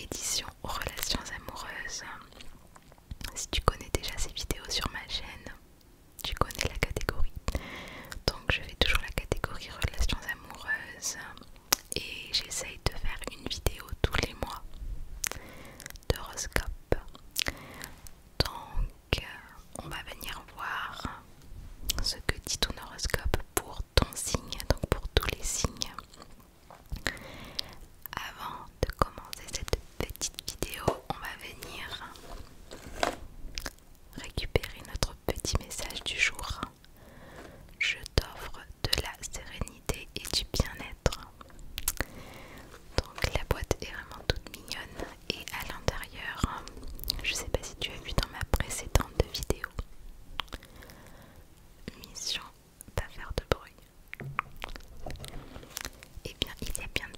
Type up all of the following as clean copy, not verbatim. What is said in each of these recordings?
édition relations amoureuses. Si tu connais déjà ces vidéos sur ma chaîne, tu connais la catégorie. Donc je fais toujours la catégorie relations amoureuses et j'essaye de faire une vidéo tous les mois d'horoscope. Donc on va venir voir ce que dit ton horoscope pour ton signe, donc pour tous les signes. Avant de commencer cette petite vidéo, on va venir récupérer notre petit message du jour. Je t'offre de la sérénité et du bien-être. Donc la boîte est vraiment toute mignonne et à l'intérieur, je sais pas si tu as vu dans ma précédente vidéo, mission pas faire de bruit. Eh bien il y a plein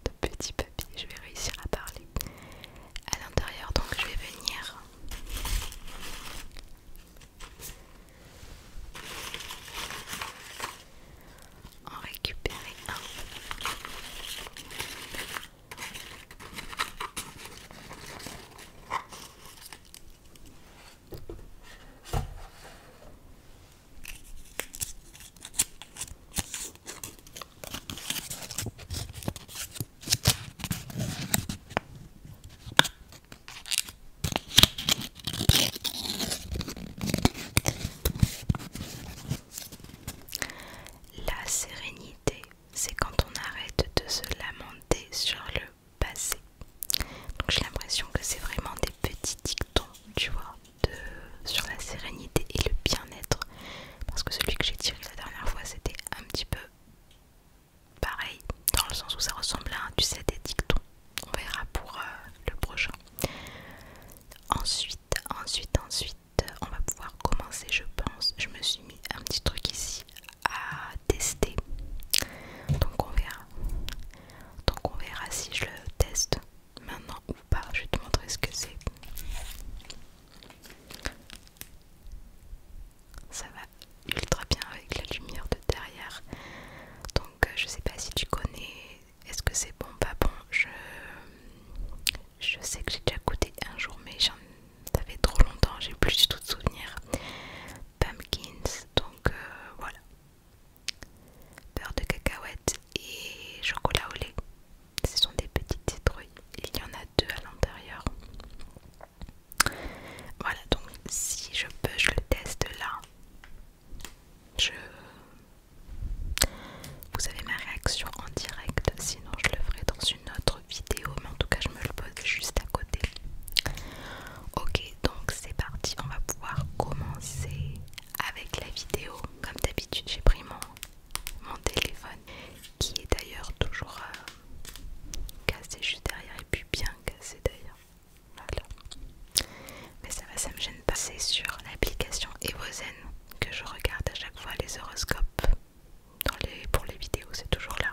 de petits papiers, je vais réussir à parler à l'intérieur, donc je vais venir en récupérer un. La sérénité, c'est quand on arrête de se lamenter sur le passé. Donc j'ai l'impression que c'est vraiment des petits dictons, tu vois, sur la sérénité et le bien-être. Parce que celui que j'ai tiré la dernière fois, c'était un petit peu pareil, dans le sens où ça ressemble à, tu sais, des dictons. On verra pour le prochain. Ensuite, on va pouvoir commencer, je pense. Je me suis mis un petit truc ici à tester. Donc on verra. Si je le teste maintenant ou pas. Je vais te montrer ce que c'est. Ça va ultra bien avec la lumière de derrière. Donc je sais pas si tu connais. Est-ce que c'est bon, pas bon? Je sais que j'ai déjà goûté un jour, mais ça fait trop longtemps, j'ai plus du tout de souvenirs. Pumpkins, donc voilà. Beurre de cacahuète et chocolat au lait. Ce sont des petites citrouilles. Il y en a 2 à l'intérieur. Voilà, donc si je peux, je le teste là. Vous avez ma réaction en direct, sinon je le ferai dans une autre vidéo, mais en tout cas je me le pose juste à côté. Ok, donc c'est parti, on va pouvoir commencer avec la vidéo. Comme d'habitude, j'ai pris mon téléphone, qui est d'ailleurs toujours cassé juste derrière, et puis bien cassé d'ailleurs. Voilà. Mais ça va, ça me gêne pas. C'est sur l'application Evozen que je regarde à chaque fois les horoscopes. Pour les vidéos, c'est toujours là.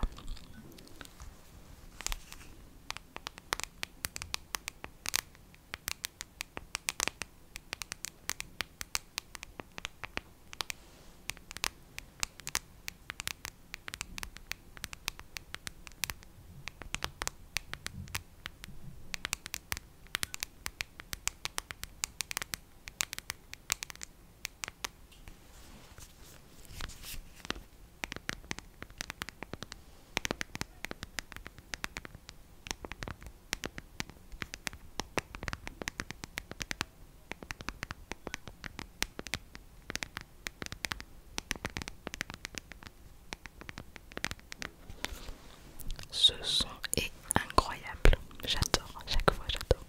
Ce son est incroyable, j'adore, à chaque fois j'adore.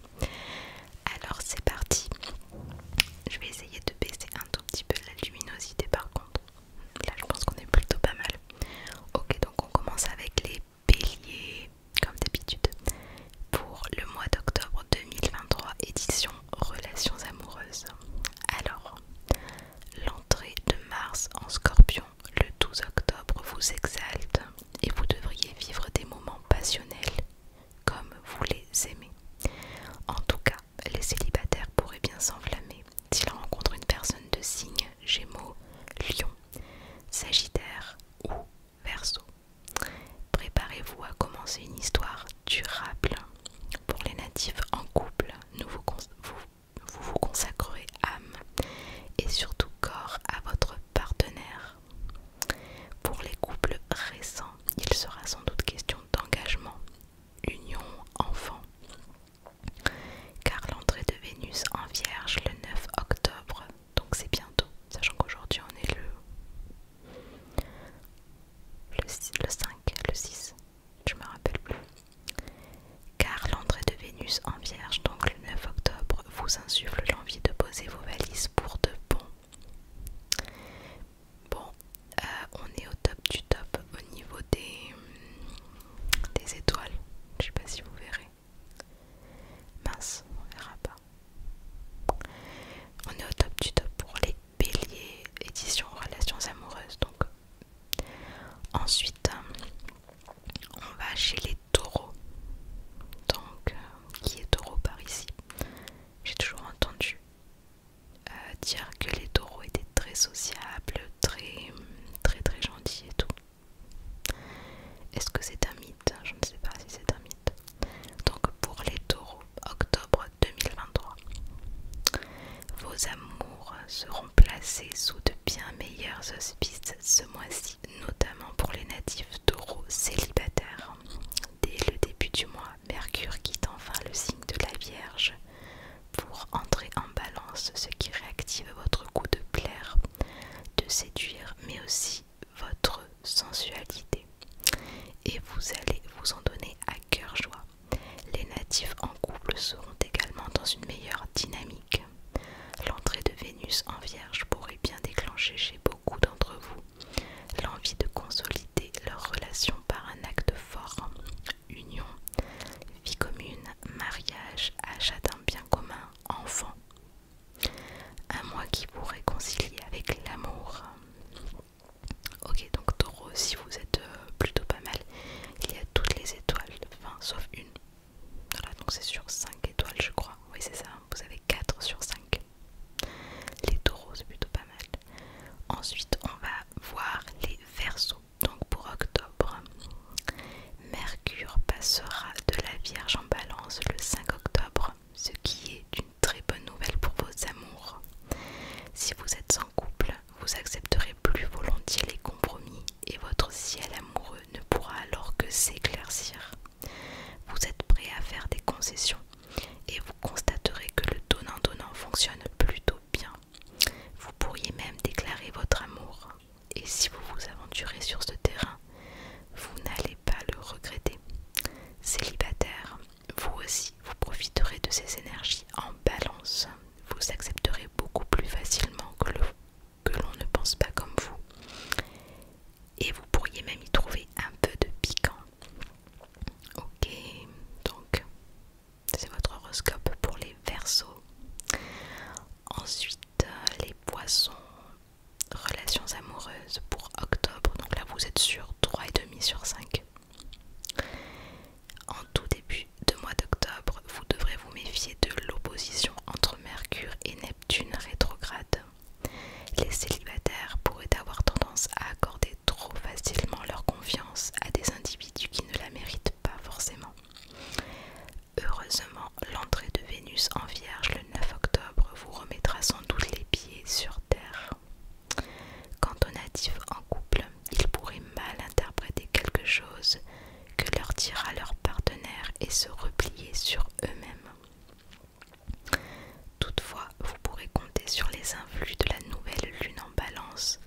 Alors c'est parti, je vais essayer de baisser un tout petit peu la luminosité par contre. Là je pense qu'on est plutôt pas mal. Ok, donc on commence avec les béliers, comme d'habitude. Pour le mois d'octobre 2023, édition relations amoureuses. Alors, l'entrée de Mars en Scorpion le 12 octobre vous exalte et vous devriez vivre des moments passionnants Ensuite, on va chez les taureaux. Donc, qui est taureau par ici? J'ai toujours entendu dire que les taureaux étaient très sociables, très gentils et tout. Est-ce que c'est un mythe? Je ne sais pas si c'est un mythe. Donc pour les taureaux, octobre 2023, vos amours seront placés sous de bien meilleurs auspices ce mois-ci, notamment pour les natifs taureaux célibataires. Dès le début du mois, Mercure quitte enfin le signe de la Vierge pour entrer en balance, ce qui réactive votre goût de plaire, de séduire, mais aussi votre sensualité. Et vous allez vous en donner à cœur joie. Les natifs en couple seront également dans une meilleure dynamique. L'entrée de Vénus en Vierge pourrait bien déclencher chez beaucoup d'entre vous l'envie de consolider leur relation par un acte fort. Union, vie commune, mariage, achat d'un bien commun, enfant. Un mois qui vous réconcilie avec l'amour. Ok, donc Taureau, si vous êtes plutôt pas mal, il y a toutes les étoiles, enfin sauf une. Voilà, donc c'est sur 5 étoiles je crois. Oui c'est ça, vous avez 4 sur 5. Les taureaux c'est plutôt pas mal. Ensuite on va voir les Verseaux. Donc pour octobre, Mercure passera de la Vierge en Balance le 5 octobre, ce qui est une très bonne nouvelle pour vos amours. Si vous êtes en couple, vous accepterez plus volontiers les compromis et votre ciel amoureux ne pourra alors que s'éclaircir. Vous êtes prêt à faire des concessions et vous constaterez que le donnant-donnant fonctionne plutôt bien. Vous pourriez même déclarer votre amour. Et si vous vous aventurez sur ce terrain, vous n'allez pas le regretter. Célibataire, vous aussi, vous profiterez de ces énergies en balance. Vous accepterez beaucoup plus facilement que l'on ne pense pas comme vous. Et vous pourriez même y trouver un peu de piquant. Ok, donc c'est votre horoscope pour les Verseaux. Ensuite, les Poissons, relations amoureuses pour octobre. Donc là, vous êtes sur 3,5 sur 5. En tout début de mois d'octobre, vous devrez vous méfier de l'opposition entre Mercure et Neptune rétrograde. Les célibataires pourraient avoir tendance à accorder trop facilement leur confiance à des individus qui ne la méritent pas forcément. Heureusement, l'entrée de Vénus en Vierge le 9 octobre vous remettra sans doute les pieds sur terre. Quant aux natifs en couple, ils pourraient mal interpréter quelque chose que leur dira leur partenaire et se replier sur eux-mêmes. Toutefois, vous pourrez compter sur les influx de la nouvelle lune en Balance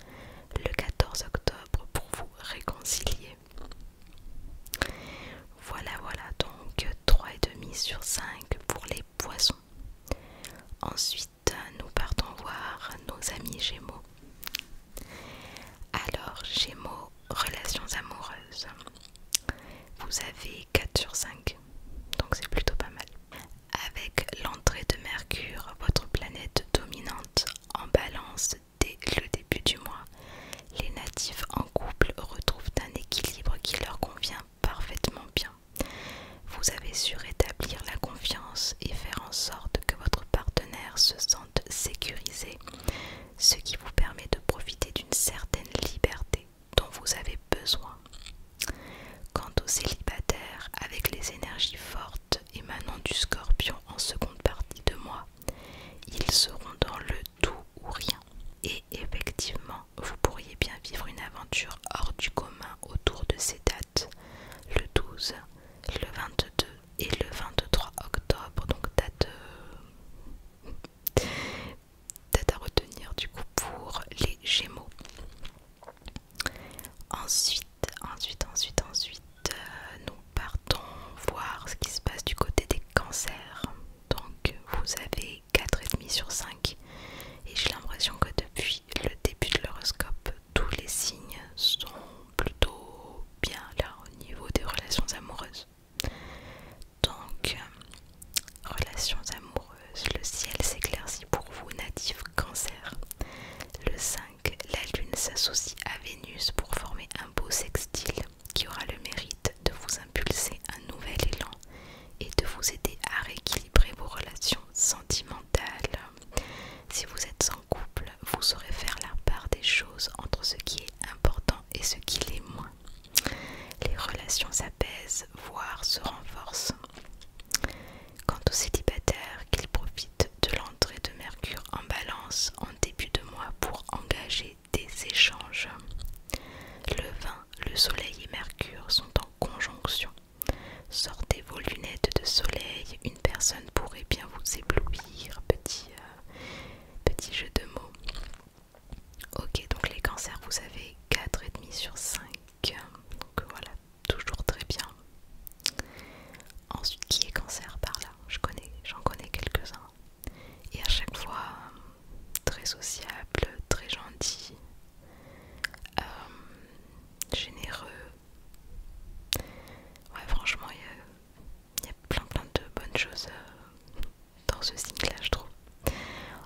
le 14 octobre pour vous réconcilier. Voilà, donc 3,5 sur 5 pour les Poissons. Ensuite, nous partons voir nos amis Gémeaux. Alors, Gémeaux, relations amoureuses. Vous avez 4 sur 5, donc c'est plutôt pas mal. Avec l'entrée de Mercure, votre planète dominante en Balance dès le début du mois, les natifs en couple retrouvent un équilibre qui leur convient parfaitement bien. Vous avez su rétablir la confiance et faire en sorte que votre partenaire se sente sécurisé, ce qui vous permet de profiter d'une certaine liberté dont vous avez besoin. Quant aux célibataires, avec les énergies fortes émanant du Scorpion en seconde partie de mois, ils seront dans le tout ou rien. Et effectivement, vous pourriez bien vivre une aventure hors du commun autour de ces dates, le 12, le 22 et le relation s'apaise, voire se renforce. Quant aux célibataires, qu'ils profitent de l'entrée de Mercure en Balance en début de mois pour engager des échanges. Le 20, le Soleil et Mercure sont en conjonction. Sortez vos lunettes de soleil, une personne pourrait bien vous éblouir. Petit jeu de mots. Ok, donc les cancers, vous avez 4,5 sur 5. Donc voilà, toujours très bien. Ensuite, qui est cancer par là? J'en connais quelques-uns. Et à chaque fois, très sociable, très gentil, généreux. Ouais, franchement, il y a plein de bonnes choses dans ce signe-là, je trouve.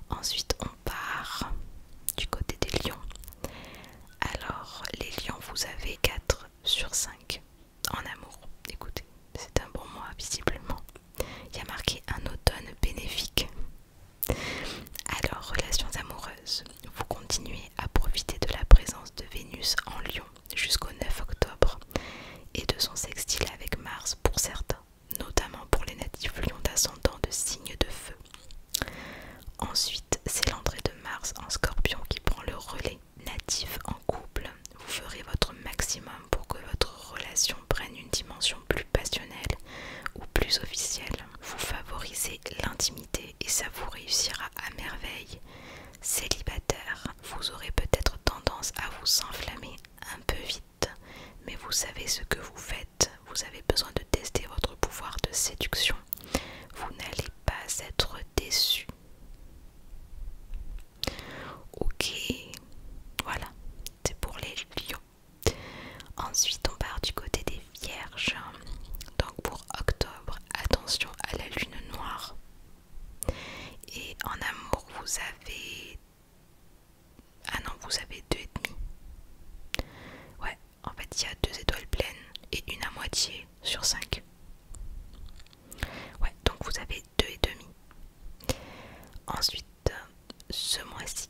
Ensuite, on part du côté des lions. Alors, les lions, vous avez 4 sur 5 en amour. Écoutez, c'est un bon mois, visiblement. Il y a marqué un automne bénéfique. Alors, relations amoureuses, vous continuez à profiter de la présence de Vénus en Lion jusqu'au 9 octobre et de son sextile avec Mars pour certains, notamment pour les natifs lions d'ascendant de signes de feu. Ensuite, c'est l'entrée de Mars en Scorpion qui prend le relais. Natif en couple, vous ferez votre maximum pour que votre relation prenne une dimension plus passionnelle ou plus officielle. Vous favorisez l'intimité et ça vous réussira à merveille. Célibataire, vous aurez peut-être tendance à vous enflammer un peu vite, mais vous savez ce que vous faites. Vous avez besoin de tester votre pouvoir de séduction. Vous n'allez pas être déçu. Ok, voilà, c'est pour les lions. Ensuite, on part du côté des vierges. Donc pour octobre, attention à la lune noire. Et en amour, vous avez... Ah non, vous avez 2,5. Ouais, en fait, il y a 2 étoiles pleines et une à moitié sur 5. Ouais, donc vous avez 2,5. Ensuite, ce mois-ci,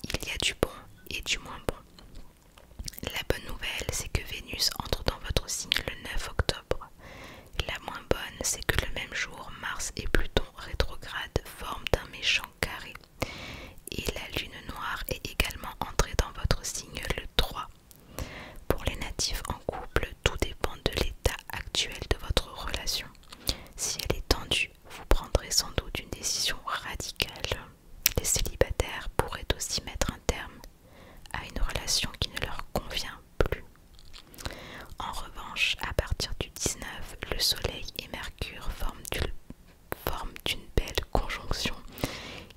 il y a du bon et du moins bon. La bonne nouvelle, c'est que Vénus entre dans votre signe le 9 octobre. La moins bonne, c'est que le même jour, Mars et Pluton rétrograde forment un méchant carré. Et la lune noire est également entrée dans votre signe le 3. Pour les natifs en couple, tout dépend de l'état actuel de votre relation. Si elle est tendue, vous prendrez sans doute une décision radicale. Les célibataires pourraient aussi mettre un terme à une relation qui ne leur convient plus. En revanche, à partir du 19, le Soleil et Mercure forment d'une belle conjonction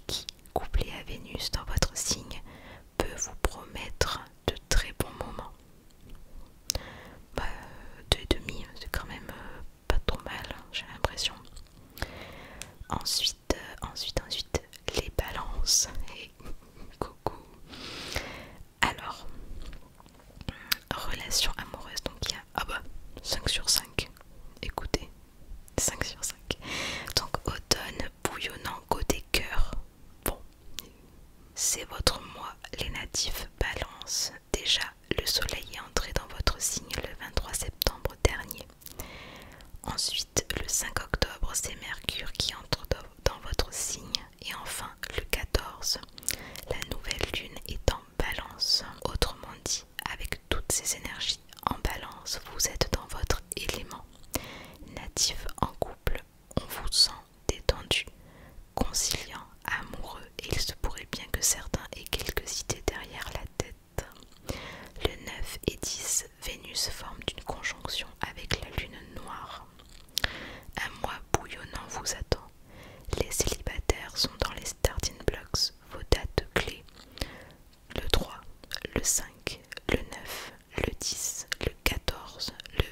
qui, couplée à Vénus dans votre signe, peut vous promettre de très bons moments. 2,5, c'est quand même pas trop mal, j'ai l'impression. Ensuite, les balances. Et coucou. Alors, relation amoureuse, donc il y a 5 sur 5. Écoutez, 5 sur 5. Donc automne bouillonnant côté cœur. Bon, c'est votre mois, les natifs balance. Déjà, le soleil est entré dans votre signe le 23 septembre dernier. Ensuite, le 5 octobre, c'est Mercure qui entre dans votre signe. Et enfin, le 14, la nouvelle lune est en balance. Autrement dit, avec toutes ces énergies en balance, vous êtes dans votre élément. Natif en couple, on vous sent détendu, conciliant, amoureux, et il se pourrait bien que certains aient quelques idées derrière la tête. Le 9 et 10, Vénus forme une conjonction avec la lune noire. Un mois bouillonnant vous attend. Les célibataires sont dans les starting blocks. Vos dates clés: le 3, le 5, le 9, le 10, le 14, le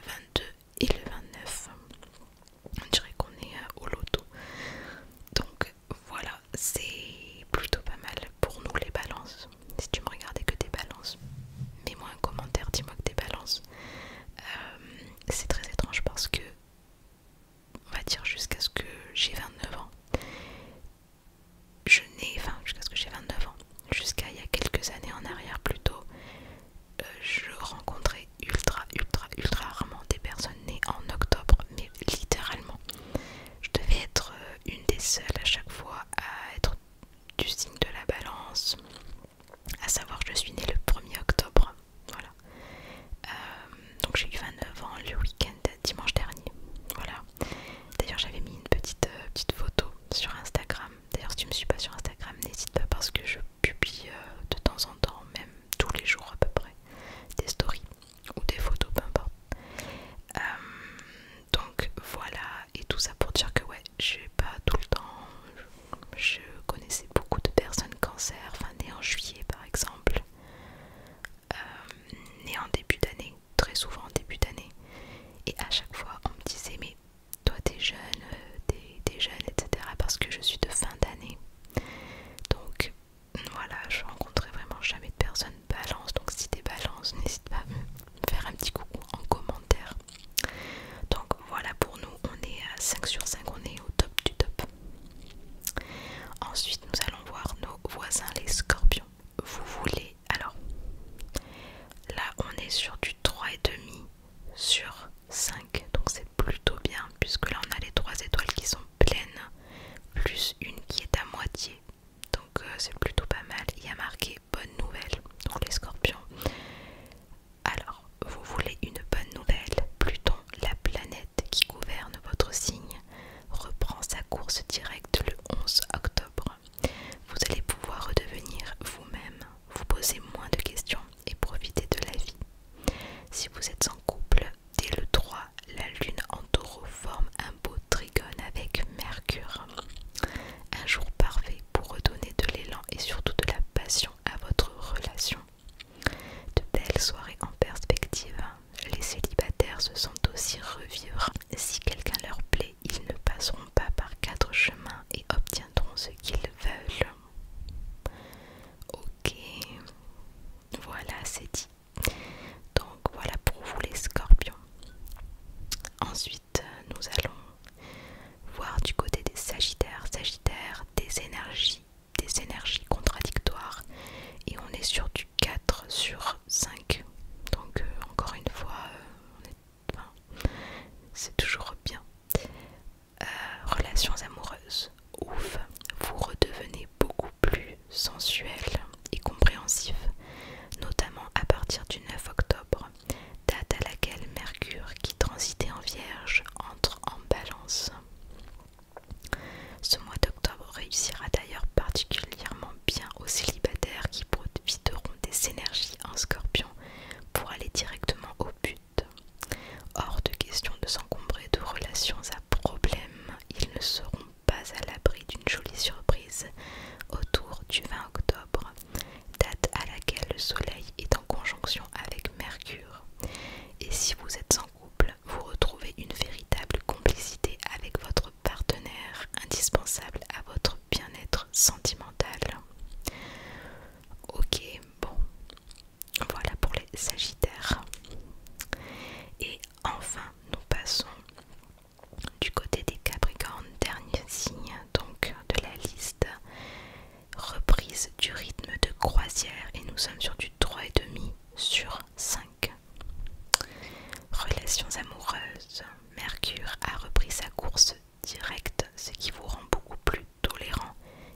amoureuse, Mercure a repris sa course directe, ce qui vous rend beaucoup plus tolérant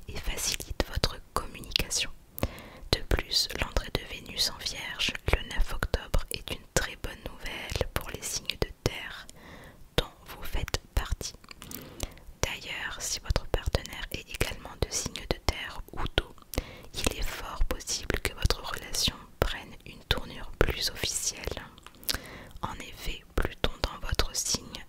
et facilite votre communication. De plus, l'entrée de Vénus en Vierge le 9 octobre est une très bonne nouvelle pour les signes de terre dont vous faites partie. D'ailleurs, si votre partenaire est également de signe de terre ou d'eau, il est fort possible que votre relation prenne une tournure plus officielle. En effet, Pluton dans votre signe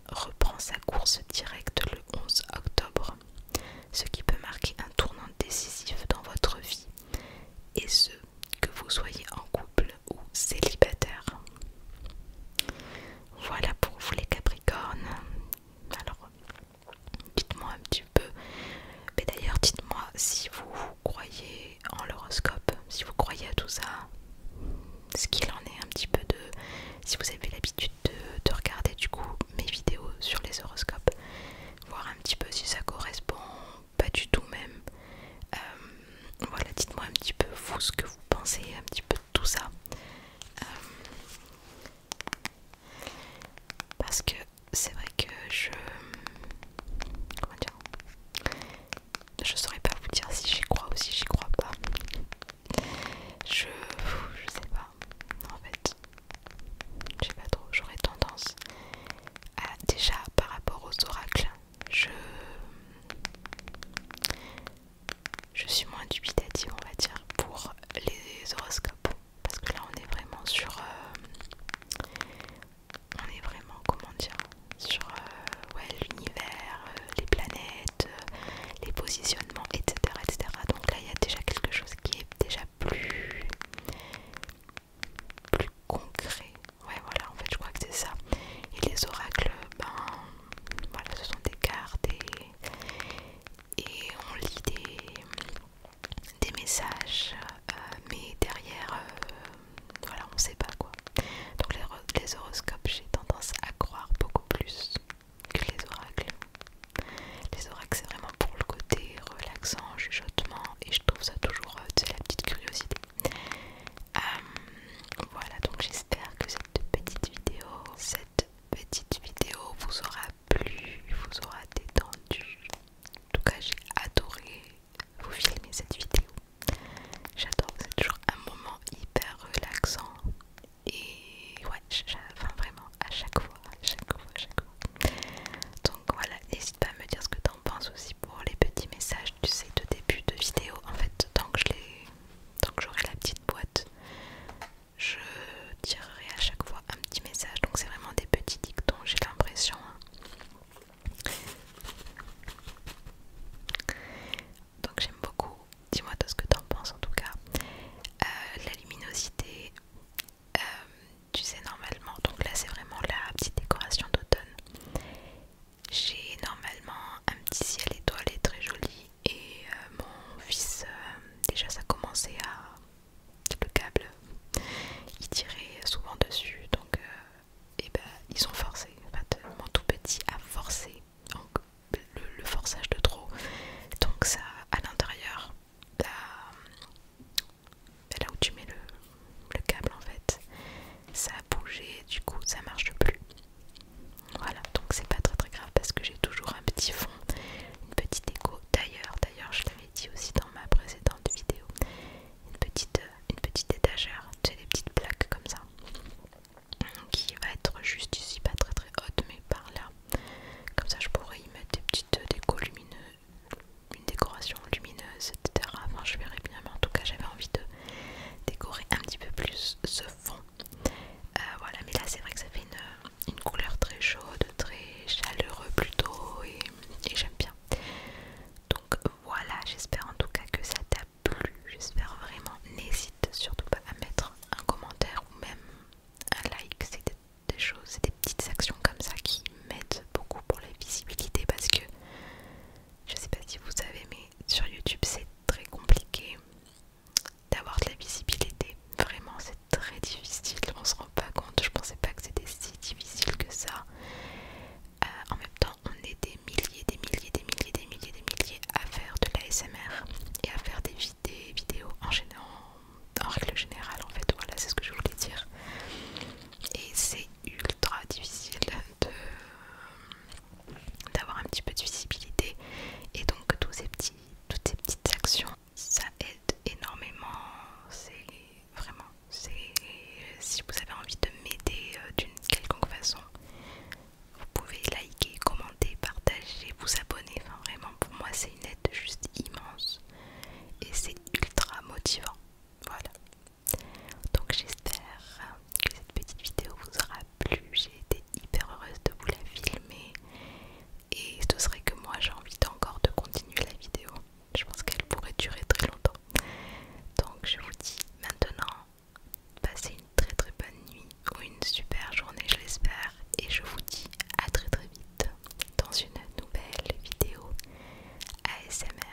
ASMR.